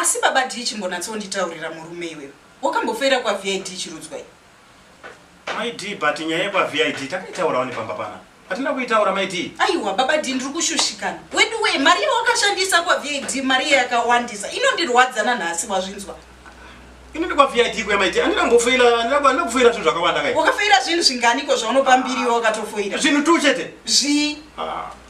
Asi baba D chimbonatsounditaurira murume iwewe. Wakambofera kwaVID chirudzwa. My D but nyaya kwaVID takaitaura wani pamba pana. Atina kuitaura my D. Aiwa baba D ndiri kushushikana. Wedu we mari wakashandisa kwaVID mari yakawandisa. Inondirwadzana nhasi wazvinzwa. Inini kwaVID kwa my D andina ngofeira ndakufeira zvinhu zvakawanda kai. Wakafeira zvinhu zvinganiko zvaunopambiriwa wakatofoira. Zvinhu tu chete.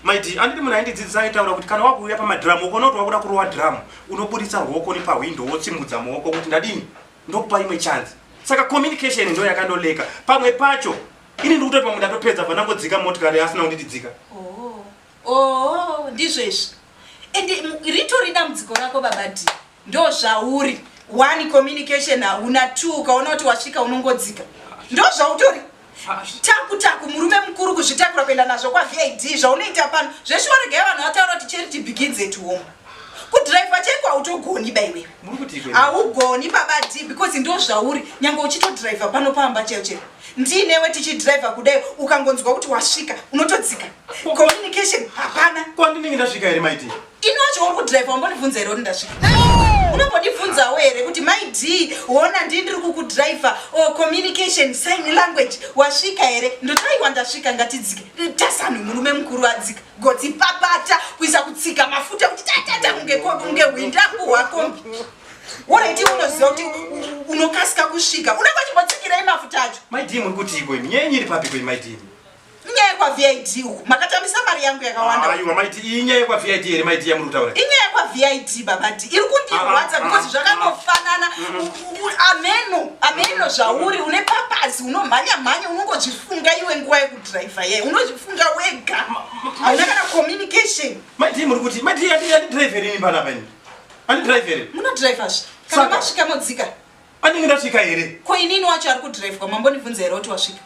My D anditi munhu aindidzidzisa aitaura kuti kana wakuuya pamadrum ukona kuti wakuda kurowa drum unobudisa ruoko ni pawindow wotsimudza muoko kuti ndadini ndokupa imwe chance. Saka communication ndo yakandoleka. Pamwe pacho ini ndikutoti pamwe ndatopedza panangodzika motikari asina kundidzika. Ndizvezvi. Ende ritori dambudziko rako baba D. Ndo zvauri. 1 communication una 2 ukaona kuti wasvika unongodzika. Ndo zvautori. Taku murume mukuru kuzvitakura kuenda nazvo kwaVID zvaunoita pano. Zveshe waregai vanhu vataura kuti charity begins at home. Kudriver cheko autogoni baiwe. Muri kuti ikwe. Augoni baba D because ndo zvauri. Nyange uchito driver pano pamba cheo. Ndinewe tichidriver kudai ukangonzwa kuti wasvika unotodzika. Communication hapana. Kwandinenge ndasvika here my D. Inocho uri kudriver umbonibvunza here kuti ndasvika. Unobodibvunza here kuti my D wona ndiri kukudriver communication sign language wasvika here ndotaiwa ndasvika ngatidzike. Tasanu murume mukuru adzika. Gotsi papata kuisa kutsika mafuta kuti tata kunge windaku wako. Waraiti unoziva kuti unokasika kusvika. Unenge uchimbotsikirai mafuta acho. My D muri kuti ikwe nyenye iri papi kwe my D. Inyaya kwaVID uku makatambisa mari yangu yakawanda. Aiwa my D inyaya kwaVID here my D yamuri kutaura. Inyaya kwaVID baba D iri kundirwadza because zvakangofanana. Ameno zvauri une papazi unomhanya unongozvifunga iwe nguva yekudriver ye. Unozvifunga wega. Hauna kana communication. My D muri kuti my D andi driver ini pana pani. Andi driver. Muna drivers. Kana masvika modzika. Andinge ndasvika here. Ko inini wacho ari kudrive kwa mambonibvunza here kuti wasvika.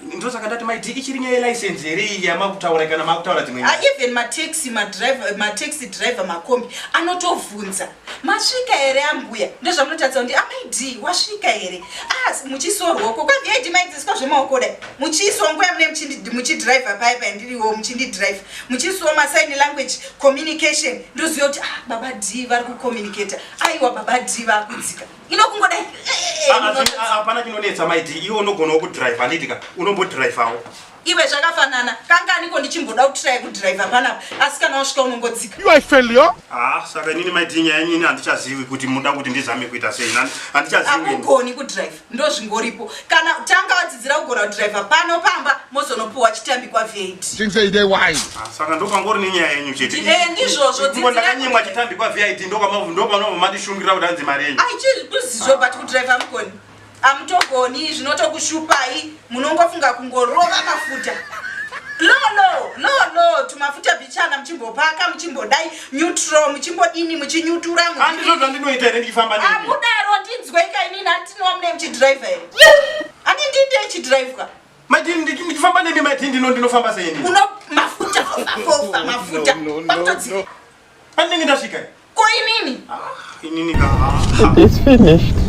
Ndosaka ndati my D ichiri nyaya license here iyi yamakutaura kana makutaura dzimwe. Even mataxi driver makombi anotovhunza. Masvika here ambuya. Ndozvamunotaridza kuti my D wasvika here. Muchisorwoko kwaVID maidziswa zvemaoko dai. Muchiiswa nguva mune muchidriver paipa ndiriwo muchindidrive. Muchiiswa masign language communication. Ndoziva kuti baba D vari kucommunicate. Aiwa baba D vakudzika. Inokungoda hapana chinonetsa my D iwe unogona kudrive anditika unombodriveawo. Iwe zvakafanana kanga niko ndichimboda kutry kudriver panapa asi kana wasvika unongodzika. You are failure. Saka nini my D nyaya nyini handichazivi kuti muda kuti ndizame kuita sei. Handichazivi. Akugoni kudrive ndo zvingoripo. Kana tanga wadzidzira kugona kudriver pano pamba mozonopuwa chitambi kwaVID. Say they why. Saka ndopangori nenyaya yenyu chete. Ndizvozvo dzidzira. Ndakanyemwa chitambi kwaVID ndopano mandishungira kuti hanzi mari yenyu. Aichizvo but kudriver mukoni. Amutogoni zvinotokushupai munongofunga kungorova mafuta. Lo tumafuta bichana muchimbopaka muchimbodai neutral muchimbodini muchinyutura andizvo zvandinoita here ndichifamba nemi. Amudaro ndinzweka inini handinowa mune muchidriver here. Handi ndinde chidriver. My D ndichifamba nemi my D ndinofamba sei ini. Uno mafuta mafuta. Andinge ndasvika. Ko inini? Inini ka. It is finished.